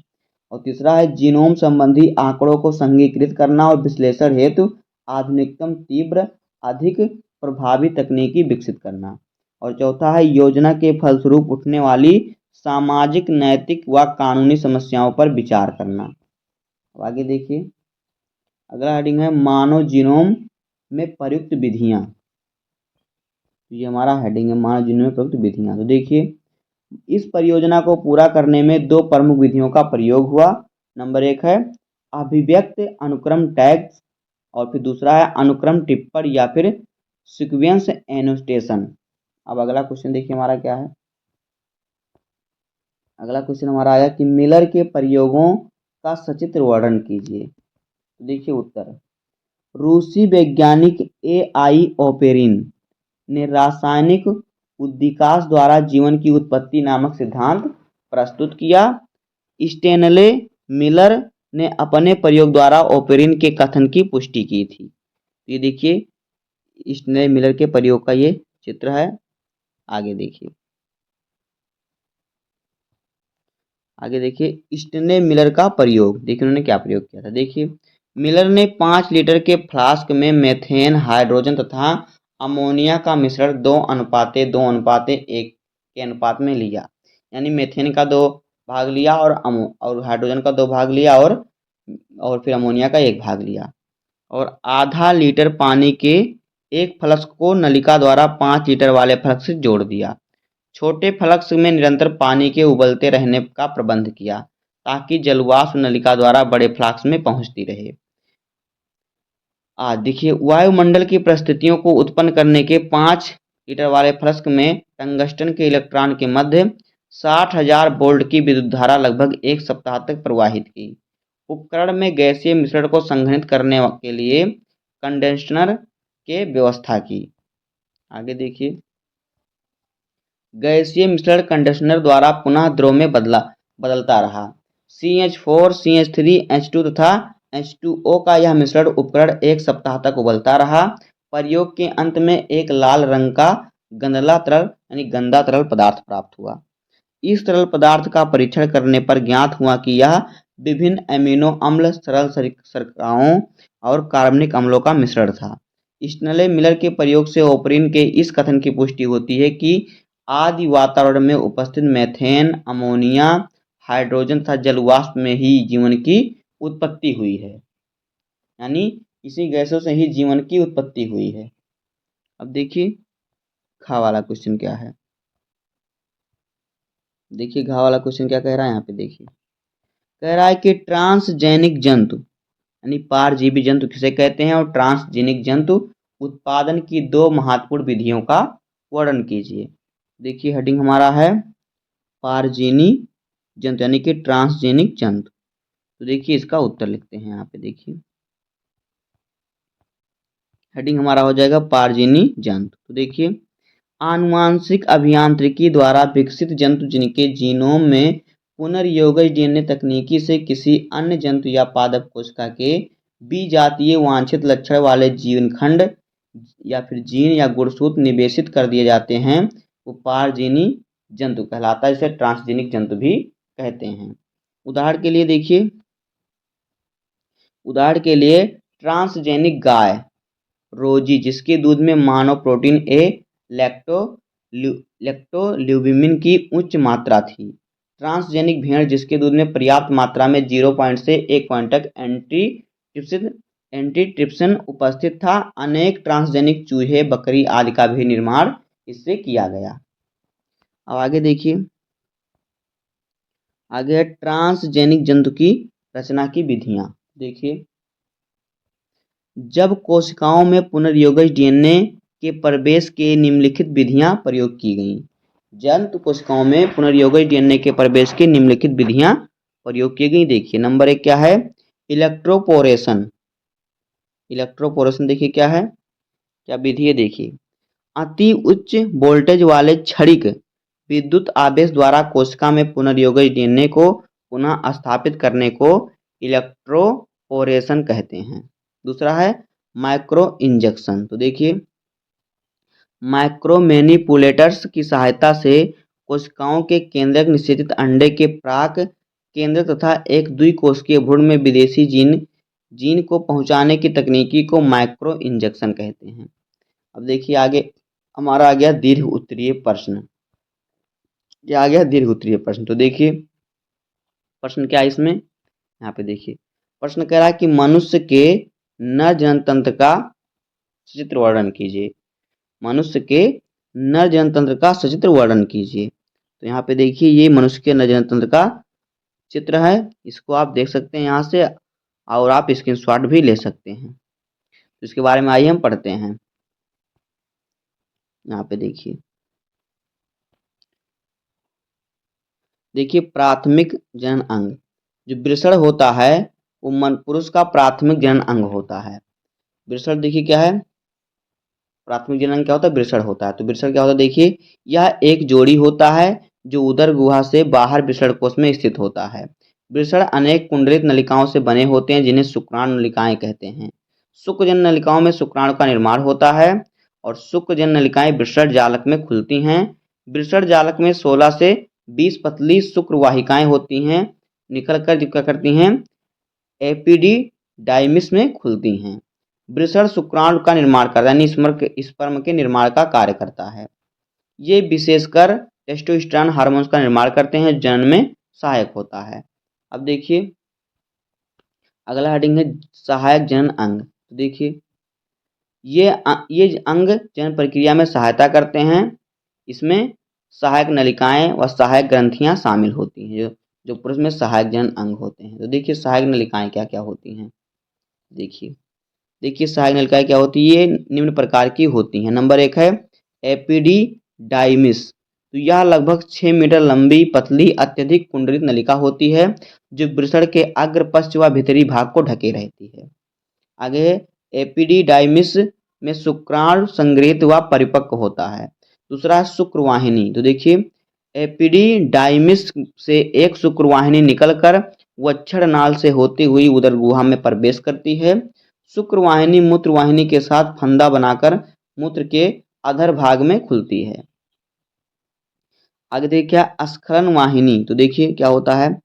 और तीसरा है जीनोम संबंधी आंकड़ों को संघीकृत करना और विश्लेषण हेतु आधुनिकतम तीव्र अधिक प्रभावी तकनीकी विकसित करना। और चौथा है योजना के फलस्वरूप उठने वाली सामाजिक, नैतिक व कानूनी समस्याओं पर विचार करना। अब आगे देखिए, अगला हेडिंग है मानव जीनोम में प्रयुक्त विधियां। तो ये हमारा हेडिंग है मानव जीनोम में प्रयुक्त विधियां। तो देखिए, इस परियोजना को पूरा करने में दो प्रमुख विधियों का प्रयोग हुआ। नंबर एक है अभिव्यक्त अनुक्रम टैग्स और फिर दूसरा है अनुक्रम टिप्पण या फिर सीक्वेंस एनोटेशन। अब अगला क्वेश्चन देखिए हमारा क्या है। अगला क्वेश्चन हमारा आया कि मिलर के प्रयोगों का सचित्र वर्णन कीजिए। तो देखिए उत्तर, रूसी वैज्ञानिक AI ओपेरिन ने रासायनिक उद्दीकाश द्वारा जीवन की उत्पत्ति नामक सिद्धांत प्रस्तुत किया। स्टेनले मिलर ने अपने प्रयोग द्वारा ओपेरिन के कथन की पुष्टि की थी। ये देखिए स्टेनले मिलर के प्रयोग का ये चित्र है। आगे देखिए, स्टेनले मिलर का प्रयोग, देखिए उन्होंने क्या प्रयोग किया था। देखिए, मिलर ने 5 लीटर के फ्लास्क में मेथेन, हाइड्रोजन तथा अमोनिया का मिश्रण 2:2:1 के अनुपात में लिया। यानी मेथेन का 2 भाग लिया और हाइड्रोजन का 2 भाग लिया और फिर अमोनिया का 1 भाग लिया। और आधा लीटर पानी के एक फ्लास्क को नलिका द्वारा 5 लीटर वाले फ्लास्क से जोड़ दिया। छोटे फ्लास्क में निरंतर पानी के उबलते रहने का प्रबंध किया ताकि जलवाष्प नलिका द्वारा बड़े फ्लास्क में पहुंचती रहे। देखिए, वायुमंडल की परिस्थितियों को उत्पन्न करने के 5 लीटर वाले फ्लास्क में टंगस्टन के इलेक्ट्रॉन के मध्य 60,000 वोल्ट की विद्युत धारा लगभग 1 सप्ताह तक प्रवाहित की। उपकरण में गैसीय मिश्रण को संघनित करने के लिए कंडेंसर के व्यवस्था की। आगे देखिए, गैसीय मिश्रण कंडेंसर द्वारा पुनः द्रव में बदलता रहा। CH4, CH3, H2 तथा H2O का यह मिश्रण उपकरण 1 सप्ताह तक उबलता रहा। प्रयोग के अंत में एक लाल रंग का गंधला तरल यानी गंदा तरल पदार्थ प्राप्त हुआ। इस तरल पदार्थ का परीक्षण करने पर ज्ञात हुआ कि यह विभिन्न एमिनो अम्ल, सरल शर्कराओं और कार्बनिक अम्लों का मिश्रण था। स्टेनले मिलर के प्रयोग से ओपेरिन के इस कथन की पुष्टि होती है कि आदि वातावरण में उपस्थित मेथेन, अमोनिया, हाइड्रोजन तथा जलवाष्प में ही जीवन की उत्पत्ति हुई है। यानी इसी गैसों से ही जीवन की उत्पत्ति हुई है। अब देखिए घ वाला क्वेश्चन क्या है। देखिए घ वाला क्वेश्चन क्या कह रहा है यहाँ पे। देखिए कह रहा है कि ट्रांसजेनिक जंतु यानी पारजीवी जंतु किसे कहते हैं और ट्रांसजेनिक जंतु उत्पादन की 2 महत्वपूर्ण विधियों का वर्णन कीजिए। देखिए हेडिंग हमारा है पारजीवी जंतु यानी कि ट्रांसजेनिक जंतु। तो देखिए इसका उत्तर लिखते हैं यहाँ पे। देखिए हेडिंग हमारा हो जाएगा पारजीवी जंतु। तो देखिए आनुवांशिक अभियांत्रिकी द्वारा विकसित जंतु जिनके जीनोम में पुनर्योगज DNA तकनीकी से किसी अन्य जंतु या पादप कोशिका के विजातीय वांछित लक्षण वाले जीवखंड या फिर जीन या गुणसूत्र निवेशित कर दिए जाते हैं, वो पारजीवी जंतु कहलाता है। इसे ट्रांसजेनिक जंतु भी कहते हैं। उदाहरण के लिए देखिए, ट्रांसजेनिक गाय रोजी जिसके दूध में मानव प्रोटीन ए लैक्टोल्यूबिन की उच्च मात्रा थी। ट्रांसजेनिक भेड़ जिसके दूध में पर्याप्त मात्रा में 0 से 1 तक एंटीट्रिप्सिन उपस्थित था। अनेक ट्रांसजेनिक चूहे, बकरी आदि का भी निर्माण इससे किया गया। अब आगे देखिए, आगे है ट्रांसजेनिक जंतु की रचना की विधियां। देखिए जब कोशिकाओं में पुनर्योगज DNA के प्रवेश के निम्नलिखित विधियां प्रयोग की गईं। जंतु कोशिकाओं में पुनर्योगज DNA के प्रवेश की निम्नलिखित विधियां प्रयोग की गई। देखिए नंबर 1 क्या है, इलेक्ट्रोपोरेशन। इलेक्ट्रोपोरेशन देखिए क्या है, क्या विधि है। देखिए अति उच्च वोल्टेज वाले क्षणिक विद्युत आवेश द्वारा कोशिका में पुनर्योगज DNA को पुनः स्थापित करने को इलेक्ट्रोपोरेशन कहते हैं। दूसरा है माइक्रो इंजेक्शन। तो देखिए माइक्रो मैनिपुलेटर्स की सहायता से कोशिकाओं के केंद्रक निषेचित अंडे के प्राक केंद्र तथा एक द्विकोशिकीय भ्रूण में विदेशी जीन को पहुंचाने की तकनीकी को माइक्रो इंजेक्शन कहते हैं। अब देखिए आगे हमारा आ गया दीर्घ उत्तरीय प्रश्न। ये आ गया दीर्घ उत्तरीय प्रश्न। तो देखिए प्रश्न क्या है इसमें, यहाँ पे देखिए प्रश्न कह रहा है कि मनुष्य के नर जनतंत्र का सचित्र वर्णन कीजिए। मनुष्य के नर जनतंत्र का सचित्र वर्णन कीजिए। तो यहाँ पे देखिए ये मनुष्य के नर जनतंत्र का चित्र है, इसको आप देख सकते हैं यहाँ से, और आप स्क्रीनशॉट भी ले सकते हैं। तो इसके बारे में आइए हम पढ़ते हैं। यहाँ पे देखिए प्राथमिक जनन अंग जो वृषण होता है वो पुरुष का प्राथमिक जनन अंग होता है। वृषण देखिए क्या है, प्राथमिक जनन क्या होता है, वृषण होता है। तो वृषण क्या होता है देखिए, यह एक जोड़ी होता है जो उदर गुहा से बाहर वृषण कोश में स्थित होता है। वृषण अनेक कुंडलित नलिकाओं से बने होते हैं जिन्हें शुक्राणु नलिकाएं कहते हैं। शुक्रजन नलिकाओं में शुक्राणु का निर्माण होता है और शुक्रजन नलिकाएं वृषण जालक में खुलती हैं। वृषण जालक में 16 से 20 पतली शुक्र वाहिकाएं होती हैं, निकलकर जो क्या करती हैं एपिडिडाइमिस में खुलती हैं। वृषण शुक्राणु का निर्माण करता है, यानी स्पर्म के निर्माण का कार्य करता है। ये विशेषकर टेस्टोस्टेरोन हार्मोन्स का निर्माण करते हैं, जनन में सहायक होता है। अब देखिए अगला हेडिंग है सहायक जनन अंग। तो देखिए ये अंग जनन प्रक्रिया में सहायता करते हैं। इसमें सहायक नलिकाएं व सहायक ग्रंथियां शामिल होती हैं, जो पुरुष में सहायक जनन अंग होते हैं। तो देखिए सहायक नलिकाएं क्या क्या होती हैं। देखिए सहायक नलिकाएं क्या होती है, ये निम्न प्रकार की होती हैं। नंबर 1 है एपिडिडाइमिस। तो यह लगभग 6 मीटर लंबी पतली अत्यधिक कुंडलित नलिका होती है जो वृषण के अग्र पश्च व भीतरी भाग को ढके रहती है। आगे है एपिडिडाइमिस में शुक्राणु संग्रहित व परिपक्व होता है। दूसरा है शुक्रवाहिनी। तो देखिए एपिडिडाइमिस से एक शुक्रवाहिनी निकलकर वक्षण नाल से होती हुई उदर गुहा में प्रवेश करती है। शुक्रवाहिनी मूत्रवाहिनी के साथ फंदा बनाकर मूत्र के अधर भाग में खुलती है। आगे देखिए स्खलन वाहिनी। तो देखिए क्या होता है,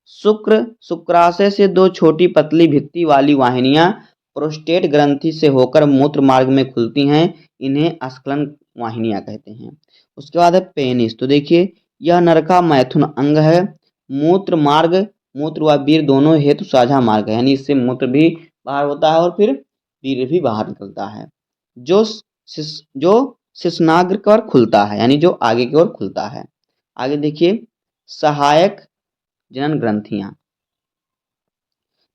शुक्राशय से 2 छोटी पतली भित्ति वाली वाहिनियां प्रोस्टेट ग्रंथि से होकर मूत्र मार्ग में खुलती हैं, इन्हें स्खलन वाहिनियां कहते हैं। उसके बाद है पेनिस। तो देखिए यह नर का मैथुन अंग है। मूत्र मार्ग मूत्र व वीर दोनों हेतु साझा मार्ग है, यानी इससे मूत्र भी बाहर होता है और फिर वीर भी बाहर निकलता है, जो शिश्नाग्र पर खुलता है, यानी जो आगे की ओर खुलता है। आगे देखिए सहायक जनन ग्रंथियां।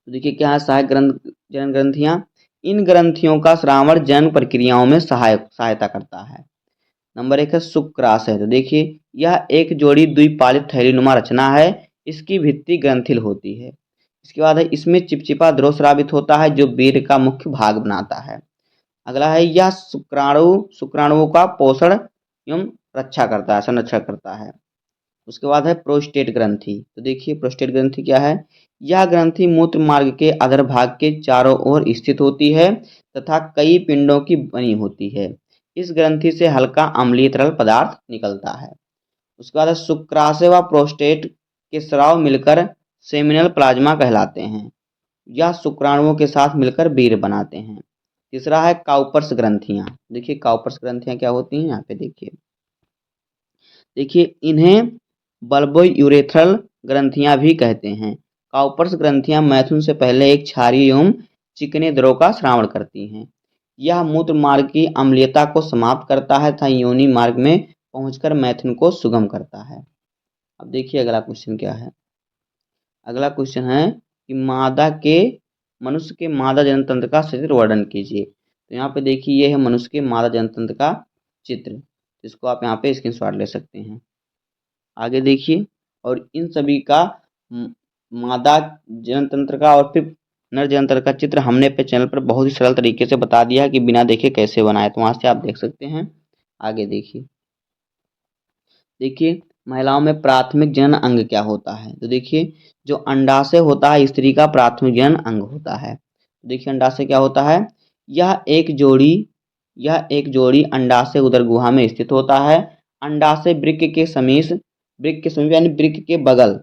तो देखिए क्या है सहायक जनन ग्रंथियां, इन ग्रंथियों का श्रावण जनन प्रक्रियाओं में सहायता करता है। नंबर 1 है शुक्राशय। तो देखिए यह एक जोड़ी द्विपालित थैलीनुमा रचना है, इसकी भित्ति ग्रंथिल होती है। इसके बाद है इसमें चिपचिपा द्रव स्रावित होता है जो वीर्य का मुख्य भाग बनाता है। अगला है यह शुक्राणुओं का पोषण एवं रक्षा करता है, संरक्षण करता है। उसके बाद है प्रोस्टेट ग्रंथि। तो देखिए प्रोस्टेट ग्रंथि क्या है, यह ग्रंथि मूत्र मार्ग के अधर भाग के चारों ओर स्थित होती है तथा कई पिंडों की बनी होती है। इस ग्रंथि से हल्का अम्लीय तरल पदार्थ निकलता है। उसके बाद शुक्राशय व प्रोस्टेट के स्राव मिलकर सेमिनल प्लाज्मा कहलाते हैं। यह शुक्राणुओं के साथ मिलकर वीर्य बनाते हैं। तीसरा है काउपर्स ग्रंथियां। देखिए काउपर्स ग्रंथियां क्या होती हैं, यहाँ पे देखिए इन्हें बल्बोयूरेथ्रल ग्रंथियां भी कहते हैं। काउपर्स ग्रंथियां मैथुन से पहले एक क्षारीय एवं चिकने द्रव का स्रावण करती हैं। यह मूत्र मार्ग की अम्लीयता को समाप्त करता है तथा योनि मार्ग में पहुंचकर मैथुन को सुगम करता है। अब देखिए अगला क्वेश्चन क्या है। अगला क्वेश्चन है कि मनुष्य के मादा जनतंत्र का सचित्र वर्णन कीजिए। तो यहाँ पे देखिए ये है मनुष्य के मादा जनतंत्र का चित्र, जिसको आप यहाँ पे स्क्रीनशॉट ले सकते हैं। आगे देखिए और इन सभी का मादा जनतंत्र का और फिर नर जनतंत्र का चित्र हमने अपने चैनल पर बहुत ही सरल तरीके से बता दिया है कि बिना देखे कैसे बनाए, तो वहाँ से आप देख सकते हैं। आगे देखिए महिलाओं में प्राथमिक जनन अंग क्या होता है। तो देखिए जो अंडाशय होता है स्त्री का प्राथमिक जनन अंग होता है। तो देखिए अंडाशय क्या होता है, यह एक जोड़ी अंडाशय उदर गुहा में स्थित होता है। अंडाशय वृक्क के समीप यानी वृक्क के बगल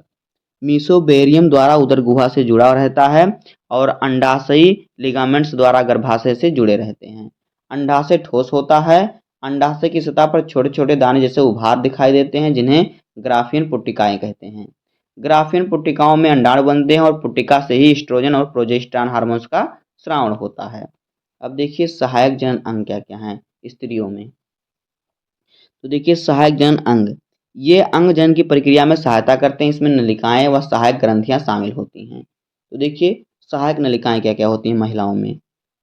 मीसोबेरियम द्वारा उदर गुहा से जुड़ा रहता है और अंडाशयी लिगामेंट्स द्वारा गर्भाशय से जुड़े रहते हैं। अंडाशय ठोस होता है। अंडाशय की सतह पर छोटे छोटे दाने जैसे उभार दिखाई देते हैं, जिन्हें ग्राफियन पुट्टिकाएं कहते हैं। ग्राफियन पुट्टिकाओं में अंडाणु बनते हैं और पुट्टिका से ही एस्ट्रोजन और प्रोजेस्टेरॉन हार्मोन्स का स्रावण होता है। अब देखिए सहायक जनन अंग क्या क्या हैं स्त्रियों में। तो देखिए सहायक जनन अंग, ये अंग जनन की प्रक्रिया में सहायता करते हैं। इसमें नलिकाएं व सहायक ग्रंथियां शामिल होती हैं। तो देखिए सहायक नलिकाएं क्या क्या होती हैं महिलाओं में।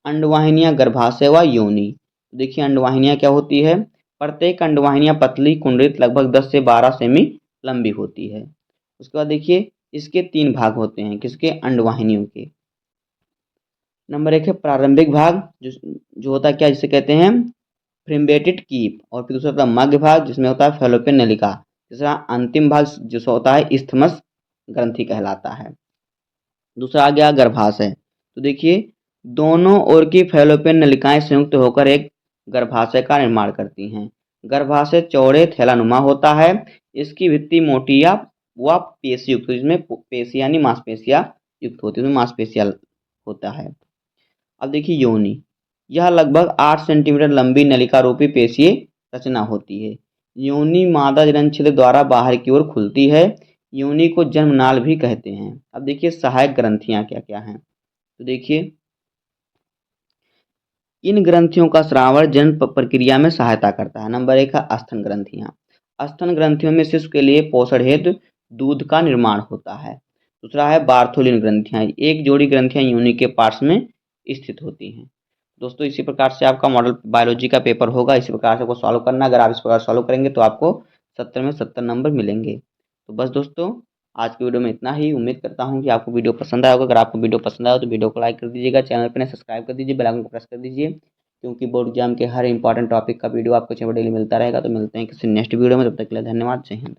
अंडवाहिनियां, गर्भाशय व योनि। तो देखिए अंडवाहिनियां क्या होती है, प्रत्येक अंडवाहिनियां पतली कुंडलित लगभग 10 से 12 सेमी लंबी होती है। उसके बाद देखिए इसके 3 भाग होते हैं, किसके, अंडवाहिनियों के। नंबर 1 है प्रारंभिक भाग, जो होता है क्या, जिसे कहते हैं फ्रिम्बेटेड कीप। और फिर दूसरा होता है मध्य भाग, जिसमें होता है फैलोपियन नलिका। तीसरा अंतिम भाग जो होता है इस्थमस ग्रंथि कहलाता है। दूसरा आ गया गर्भाशय। तो देखिए दोनों ओर की फैलोपियन नलिकाएं संयुक्त होकर एक गर्भाशय का निर्माण करती हैं। गर्भाशय चौड़े थैलानुमा होता है। इसकी भित्ति मोटी या व पेशी युक्त, जिसमें पेशी यानी मांसपेशियां युक्त होती है, मांसपेशियां होता है। अब देखिए योनि, यह लगभग 8 सेंटीमीटर लंबी नलिका रूपी पेशीय रचना होती है। योनि मादा जनन छिद्र द्वारा बाहर की ओर खुलती है। योनि को जन्मनाल भी कहते हैं। अब देखिए सहायक ग्रंथियां क्या क्या हैं। तो देखिए इन ग्रंथियों का स्रावण जनन प्रक्रिया में सहायता करता है। नंबर 1 है स्तन ग्रंथियां। स्तन ग्रंथियों में शिशु के लिए पोषण हेतु दूध का निर्माण होता है। दूसरा है बार्थोलिन ग्रंथियां, एक जोड़ी ग्रंथियां योनि के पार्श्व में स्थित होती हैं। दोस्तों इसी प्रकार से आपका मॉडल बायोलॉजी का पेपर होगा, इसी प्रकार से आपको सॉल्व करना। अगर आप इस प्रकार सॉल्व करेंगे तो आपको 70 में 70 नंबर मिलेंगे। तो बस दोस्तों आज की वीडियो में इतना ही। उम्मीद करता हूँ कि आपको वीडियो पसंद आया होगा। अगर आपको वीडियो पसंद आया तो वीडियो को लाइक कर दीजिएगा, चैनल पर सब्सक्राइब कर दीजिए, बेल आइकन को प्रेस कर दीजिए, क्योंकि बोर्ड एग्जाम के हर इंपॉर्टेंट टॉपिक का वीडियो आपको डेली मिलता रहेगा। तो मिलते हैं किसी नेक्स्ट वीडियो में, तब तक के लिए धन्यवाद, जय हिंद।